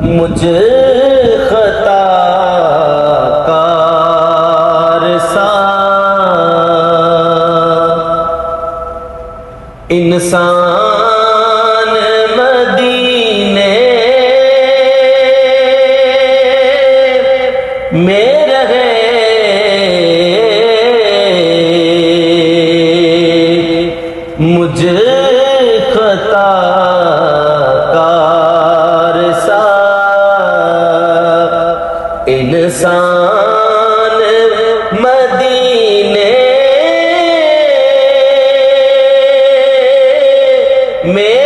مجھ خطا کار سا انسان مدینے میں رہے، مجھ خطا کار سا انسان مدینے میں